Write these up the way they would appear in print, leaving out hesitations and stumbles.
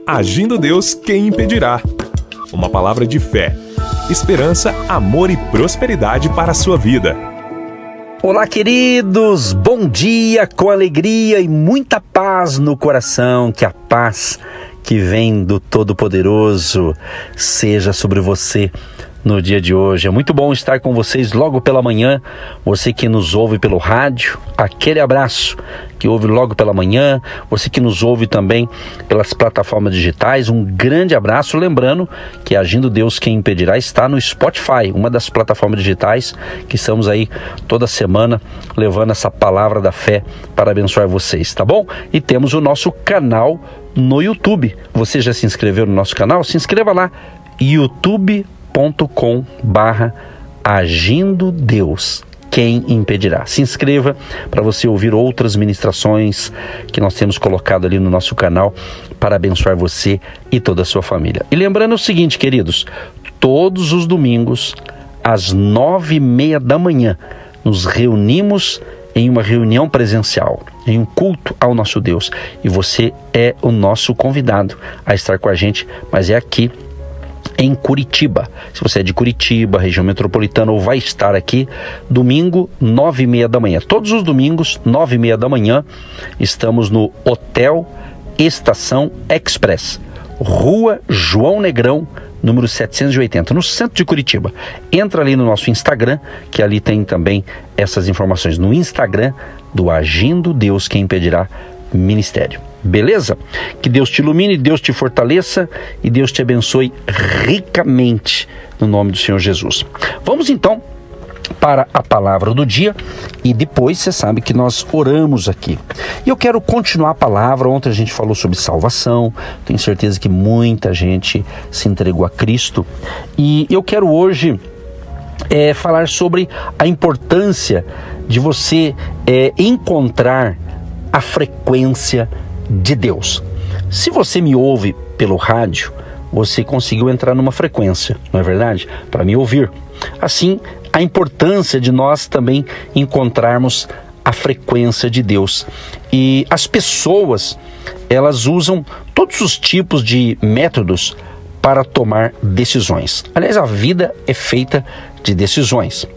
Agindo Deus, quem impedirá? Uma palavra de fé, esperança, amor e prosperidade para a sua vida. Olá, queridos! Bom dia, com alegria e muita paz no coração. Que a paz que vem do Todo-Poderoso seja sobre você no dia de hoje. É muito bom estar com vocês logo pela manhã. Você que nos ouve pelo rádio, aquele abraço que ouve logo pela manhã. Você que nos ouve também pelas plataformas digitais, um grande abraço. Lembrando que Agindo Deus, quem impedirá está no Spotify, uma das plataformas digitais que estamos aí toda semana levando essa palavra da fé para abençoar vocês, tá bom? E temos o nosso canal no YouTube. Você já se inscreveu no nosso canal? Se inscreva lá, youtube.com/Agindo Deus, quem impedirá. Se inscreva para você ouvir outras ministrações que nós temos colocado ali no nosso canal para abençoar você e toda a sua família. E lembrando o seguinte, queridos, todos os domingos às 9:30 da manhã nos reunimos em uma reunião presencial, em um culto ao nosso Deus, e você é o nosso convidado a estar com a gente, mas é aqui em Curitiba. Se você é de Curitiba, região metropolitana, ou vai estar aqui, domingo, 9:30 da manhã. Todos os domingos, 9:30 da manhã, estamos no Hotel Estação Express, Rua João Negrão, número 780, no centro de Curitiba. Entra ali no nosso Instagram, que ali tem também essas informações, no Instagram do Agindo Deus, quem impedirá Ministério. Beleza? Que Deus te ilumine, Deus te fortaleça e Deus te abençoe ricamente no nome do Senhor Jesus. Vamos então para a palavra do dia e depois você sabe que nós oramos aqui. E eu quero continuar a palavra. Ontem a gente falou sobre salvação, tenho certeza que muita gente se entregou a Cristo e eu quero hoje falar sobre a importância de você encontrar a frequência de Deus. Se você me ouve pelo rádio, você conseguiu entrar numa frequência, não é verdade? Para me ouvir. Assim, a importância de nós também encontrarmos a frequência de Deus. E as pessoas, elas usam todos os tipos de métodos para tomar decisões. Aliás, a vida é feita de decisões.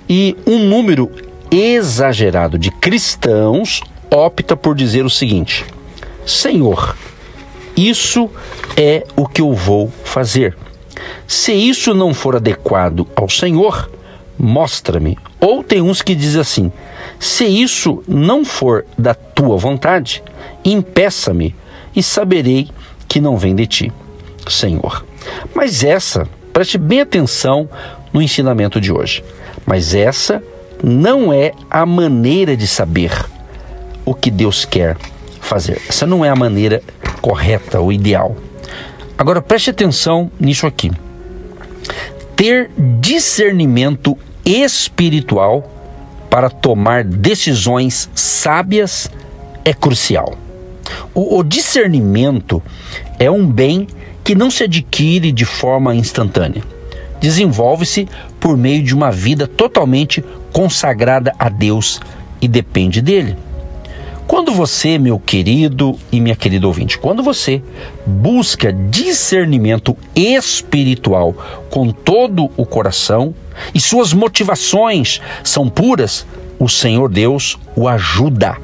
E um número exagerado de cristãos opta por dizer o seguinte: Senhor, isso é o que eu vou fazer. Se isso não for adequado ao Senhor, mostra-me. Ou tem uns que dizem assim: se isso não for da tua vontade, impeça-me e saberei que não vem de ti, Senhor. Mas preste bem atenção no ensinamento de hoje, mas essa não é a maneira de saber o que Deus quer fazer. Essa não é a maneira correta, o ideal. Agora preste atenção nisso aqui. Ter discernimento espiritual para tomar decisões sábias é crucial. O discernimento é um bem que não se adquire de forma instantânea. Desenvolve-se por meio de uma vida totalmente consagrada a Deus e depende dele. Quando você, meu querido e minha querida ouvinte, quando você busca discernimento espiritual com todo o coração e suas motivações são puras, o Senhor Deus o ajuda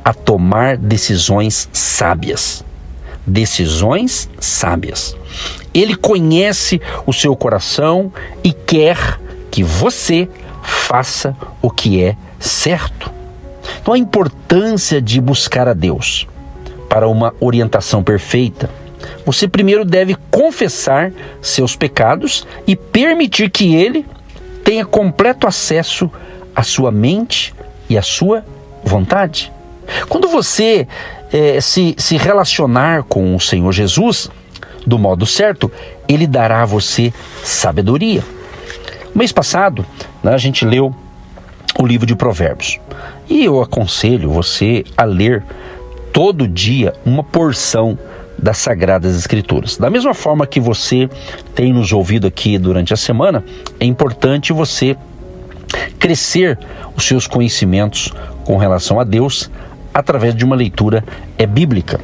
a tomar decisões sábias. Decisões sábias. Ele conhece o seu coração e quer que você faça o que é certo. Então, a importância de buscar a Deus para uma orientação perfeita, você primeiro deve confessar seus pecados e permitir que Ele tenha completo acesso à sua mente e à sua vontade. Quando você se relacionar com o Senhor Jesus do modo certo, Ele dará a você sabedoria. No mês passado, a gente leu o livro de Provérbios. E eu aconselho você a ler todo dia uma porção das Sagradas Escrituras. Da mesma forma que você tem nos ouvido aqui durante a semana, é importante você crescer os seus conhecimentos com relação a Deus através de uma leitura bíblica.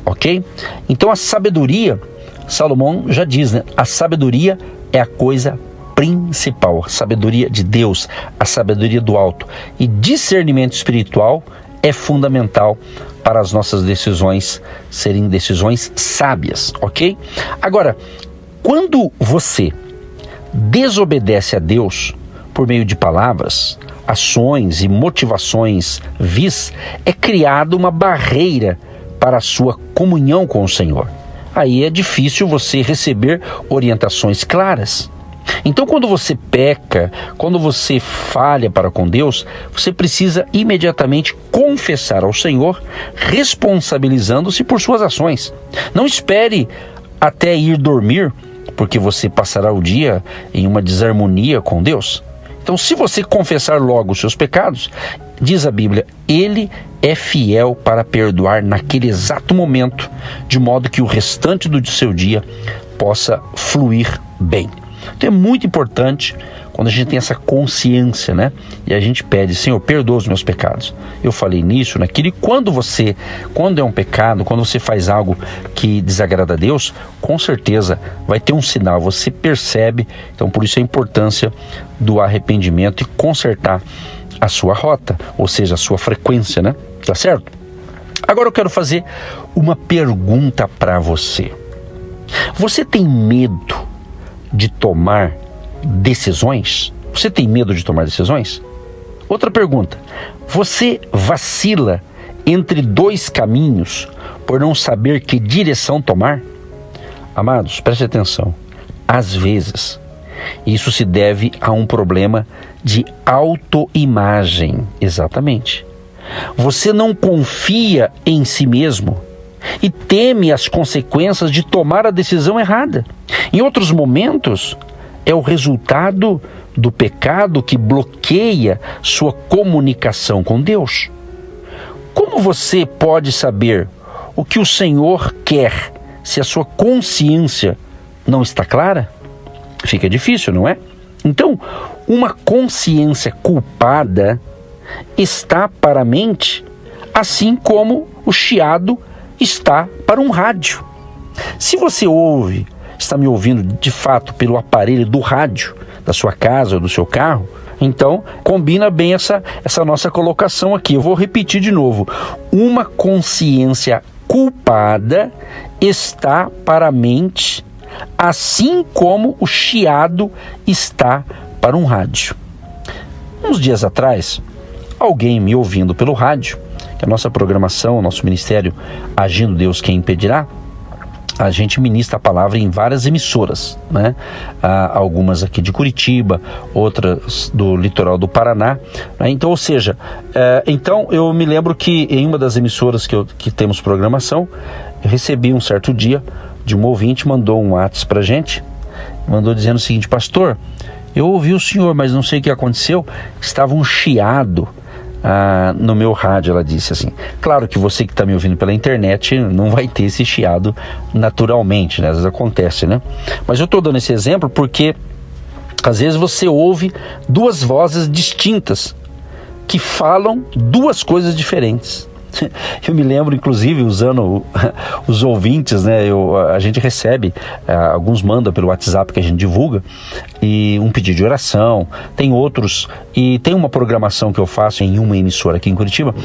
ok? Então a sabedoria, Salomão já diz, né? A sabedoria é a coisa principal, a sabedoria de Deus, a sabedoria do alto. E discernimento espiritual é fundamental para as nossas decisões serem decisões sábias, ok? Agora, quando você desobedece a Deus por meio de palavras, ações e motivações vis, é criada uma barreira para a sua comunhão com o Senhor. Aí é difícil você receber orientações claras. Então, quando você peca, quando você falha para com Deus, você precisa imediatamente confessar ao Senhor, responsabilizando-se por suas ações. Não espere até ir dormir, porque você passará o dia em uma desarmonia com Deus. Então, se você confessar logo os seus pecados, diz a Bíblia, Ele é fiel para perdoar naquele exato momento, de modo que o restante do seu dia possa fluir bem. Então é muito importante quando a gente tem essa consciência, né? E a gente pede, Senhor, perdoa os meus pecados. Eu falei nisso, naquilo. E quando é um pecado, quando você faz algo que desagrada a Deus, com certeza vai ter um sinal, você percebe. Então por isso a importância do arrependimento e consertar a sua rota, ou seja, a sua frequência, né? Tá certo? Agora eu quero fazer uma pergunta para você. Você tem medo de tomar decisões? Você tem medo de tomar decisões? Outra pergunta. Você vacila entre dois caminhos por não saber que direção tomar? Amados, preste atenção. Às vezes, isso se deve a um problema de autoimagem. Exatamente. Você não confia em si mesmo e teme as consequências de tomar a decisão errada. Em outros momentos, é o resultado do pecado que bloqueia sua comunicação com Deus. Como você pode saber o que o Senhor quer se a sua consciência não está clara? Fica difícil, não é? Então, uma consciência culpada está para a mente, assim como o chiado está para um rádio. Se você está me ouvindo de fato pelo aparelho do rádio da sua casa ou do seu carro, então combina bem essa nossa colocação aqui. Eu vou repetir de novo. Uma consciência culpada está para a mente, assim como o chiado está para um rádio. Uns dias atrás, alguém me ouvindo pelo rádio, que a nossa programação, o nosso ministério Agindo Deus Quem Impedirá, a gente ministra a palavra em várias emissoras, né? Algumas aqui de Curitiba, outras do litoral do Paraná, né? Então, ou seja, então eu me lembro que em uma das emissoras que temos programação, eu recebi um certo dia de um ouvinte, mandou um WhatsApp pra gente, mandou dizendo o seguinte: pastor, eu ouvi o senhor, mas não sei o que aconteceu, estava um chiado no meu rádio. Ela disse assim. Claro que você que está me ouvindo pela internet não vai ter esse chiado naturalmente, né? Às vezes acontece, né? Mas eu estou dando esse exemplo porque às vezes você ouve duas vozes distintas que falam duas coisas diferentes. Eu me lembro, inclusive, usando os ouvintes, né? A gente recebe, alguns mandam pelo WhatsApp que a gente divulga, e um pedido de oração, tem outros, e tem uma programação que eu faço em uma emissora aqui em Curitiba,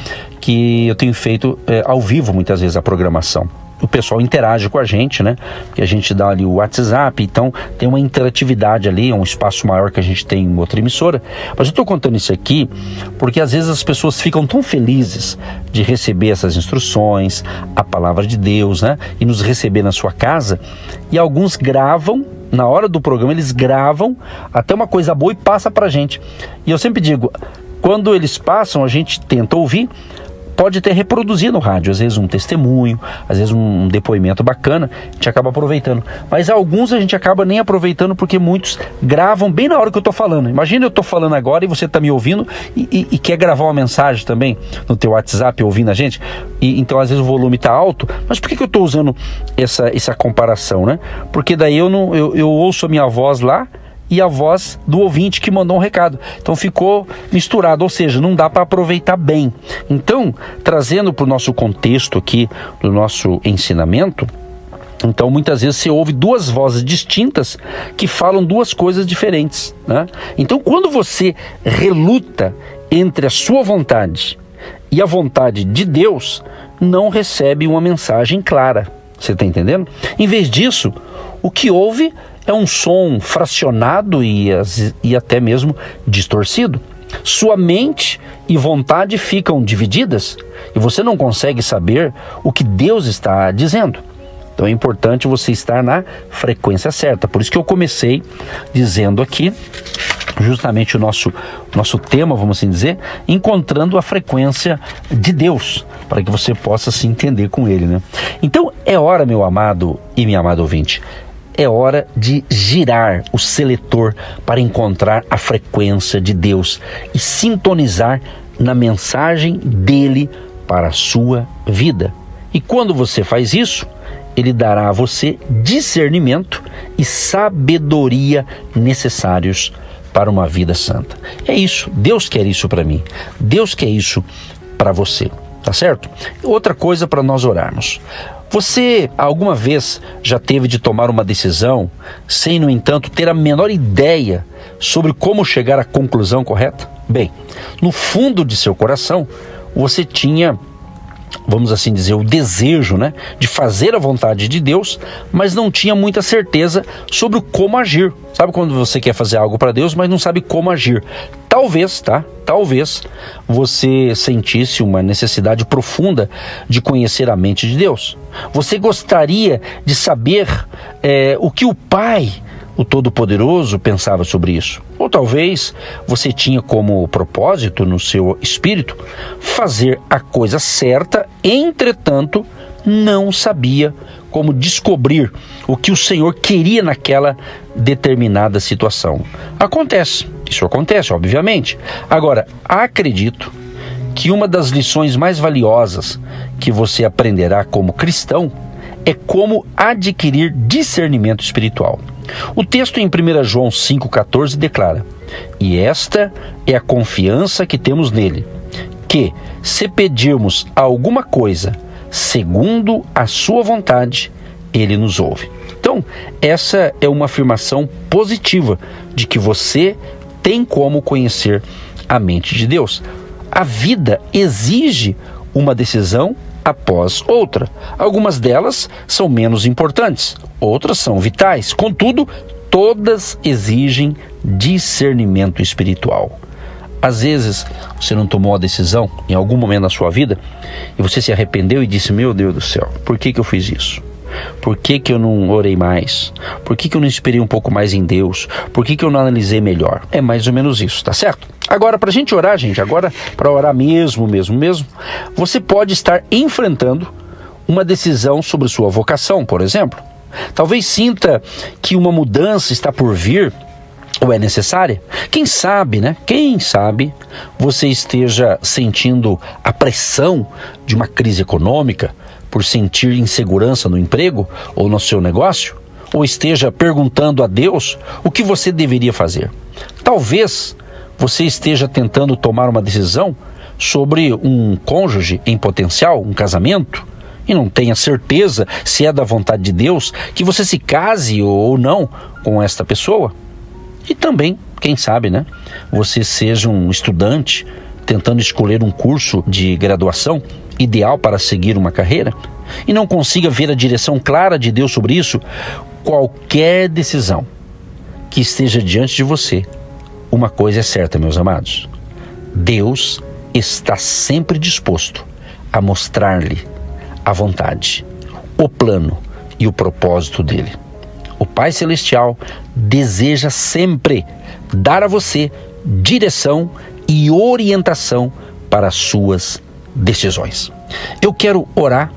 que eu tenho feito ao vivo muitas vezes a programação. O pessoal interage com a gente, né? Porque a gente dá ali o WhatsApp, então tem uma interatividade ali, é um espaço maior que a gente tem em outra emissora. Mas eu estou contando isso aqui porque às vezes as pessoas ficam tão felizes de receber essas instruções, a palavra de Deus, né? E nos receber na sua casa, e alguns gravam, na hora do programa eles gravam até uma coisa boa e passa pra gente. E eu sempre digo, quando eles passam, a gente tenta ouvir, pode até reproduzir no rádio, às vezes um testemunho, às vezes um depoimento bacana, a gente acaba aproveitando. Mas alguns a gente acaba nem aproveitando porque muitos gravam bem na hora que eu estou falando. Imagina eu estou falando agora e você está me ouvindo e quer gravar uma mensagem também no teu WhatsApp ouvindo a gente. Então às vezes o volume está alto, mas por que eu estou usando essa comparação, né? Porque daí eu ouço a minha voz lá e a voz do ouvinte que mandou um recado. Então ficou misturado, ou seja, não dá para aproveitar bem. Então, trazendo para o nosso contexto aqui, do nosso ensinamento, então muitas vezes você ouve duas vozes distintas que falam duas coisas diferentes, né? Então, quando você reluta entre a sua vontade e a vontade de Deus, não recebe uma mensagem clara. Você está entendendo? Em vez disso, o que ouve é um som fracionado e até mesmo distorcido. Sua mente e vontade ficam divididas e você não consegue saber o que Deus está dizendo. Então é importante você estar na frequência certa. Por isso que eu comecei dizendo aqui, justamente o nosso tema, vamos assim dizer, encontrando a frequência de Deus, para que você possa se entender com Ele, né? Então é hora, meu amado e minha amada ouvinte, é hora de girar o seletor para encontrar a frequência de Deus e sintonizar na mensagem dele para a sua vida. E quando você faz isso, Ele dará a você discernimento e sabedoria necessários para uma vida santa. É isso, Deus quer isso para mim, Deus quer isso para você, tá certo? Outra coisa para nós orarmos. Você alguma vez já teve de tomar uma decisão sem, no entanto, ter a menor ideia sobre como chegar à conclusão correta? Bem, no fundo de seu coração, você tinha, vamos assim dizer, o desejo, né, de fazer a vontade de Deus, mas não tinha muita certeza sobre como agir. Sabe quando você quer fazer algo para Deus, mas não sabe como agir? Talvez você sentisse uma necessidade profunda de conhecer a mente de Deus. Você gostaria de saber o que o Pai, o Todo-Poderoso, pensava sobre isso. Ou talvez você tinha como propósito no seu espírito fazer a coisa certa, entretanto não sabia como descobrir o que o Senhor queria naquela determinada situação. Isso acontece, obviamente. Agora, acredito que uma das lições mais valiosas que você aprenderá como cristão é como adquirir discernimento espiritual. O texto em 1 João 5,14 declara: "E esta é a confiança que temos nele, que, se pedirmos alguma coisa segundo a sua vontade, ele nos ouve." Então, essa é uma afirmação positiva de que você tem como conhecer a mente de Deus. A vida exige uma decisão após outra. Algumas delas são menos importantes, outras são vitais. Contudo, todas exigem discernimento espiritual. Às vezes, você não tomou a decisão em algum momento da sua vida e você se arrependeu e disse: "Meu Deus do céu, por que eu fiz isso? Por que eu não orei mais? Por que eu não esperei um pouco mais em Deus? Por que eu não analisei melhor?" É mais ou menos isso, tá certo? Agora, para a gente orar, agora para orar mesmo, você pode estar enfrentando uma decisão sobre sua vocação, por exemplo. Talvez sinta que uma mudança está por vir ou é necessária. Quem sabe você esteja sentindo a pressão de uma crise econômica por sentir insegurança no emprego ou no seu negócio, ou esteja perguntando a Deus o que você deveria fazer. Talvez você esteja tentando tomar uma decisão sobre um cônjuge em potencial, um casamento, e não tenha certeza se é da vontade de Deus que você se case ou não com esta pessoa. E também, quem sabe, você seja um estudante tentando escolher um curso de graduação ideal para seguir uma carreira e não consiga ver a direção clara de Deus sobre isso. Qualquer decisão que esteja diante de você, uma coisa é certa, meus amados: Deus está sempre disposto a mostrar-lhe a vontade, o plano e o propósito dele. O Pai Celestial deseja sempre dar a você direção e orientação para as suas decisões. Eu quero orar.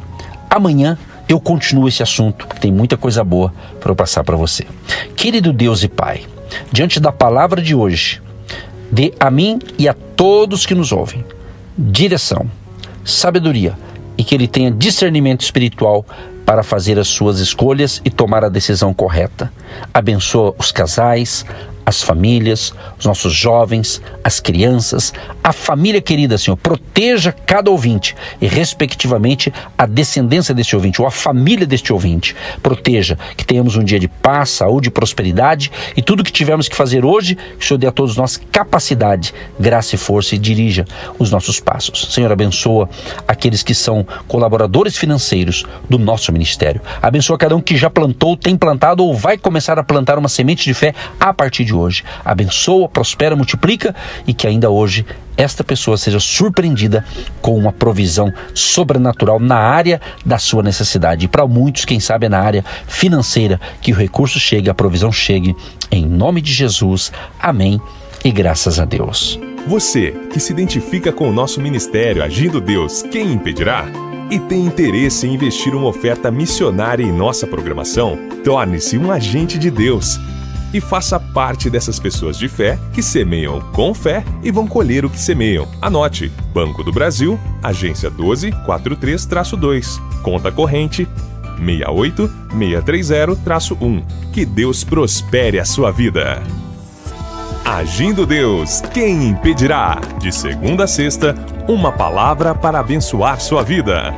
Amanhã eu continuo esse assunto, porque tem muita coisa boa para eu passar para você. Querido Deus e Pai, diante da palavra de hoje, dê a mim e a todos que nos ouvem direção, sabedoria e que ele tenha discernimento espiritual para fazer as suas escolhas e tomar a decisão correta. Abençoa os casais, as famílias, os nossos jovens, as crianças, a família querida, Senhor. Proteja cada ouvinte e, respectivamente, a descendência deste ouvinte ou a família deste ouvinte. Proteja, que tenhamos um dia de paz, saúde e prosperidade, e tudo que tivermos que fazer hoje, que o Senhor dê a todos nós capacidade, graça e força, e dirija os nossos passos. Senhor, abençoa aqueles que são colaboradores financeiros do nosso ministério. Abençoa cada um que já plantou, tem plantado ou vai começar a plantar uma semente de fé a partir de hoje. Abençoa, prospera, multiplica, e que ainda hoje esta pessoa seja surpreendida com uma provisão sobrenatural na área da sua necessidade. E para muitos, quem sabe, é na área financeira, que o recurso chegue, a provisão chegue, em nome de Jesus. Amém e graças a Deus. Você que se identifica com o nosso ministério Agindo Deus, quem impedirá? E tem interesse em investir uma oferta missionária em nossa programação? Torne-se um agente de Deus e faça parte dessas pessoas de fé que semeiam com fé e vão colher o que semeiam. Anote: Banco do Brasil, agência 1243-2, conta corrente 68630-1. Que Deus prospere a sua vida. Agindo Deus, quem impedirá? De segunda a sexta, uma palavra para abençoar sua vida.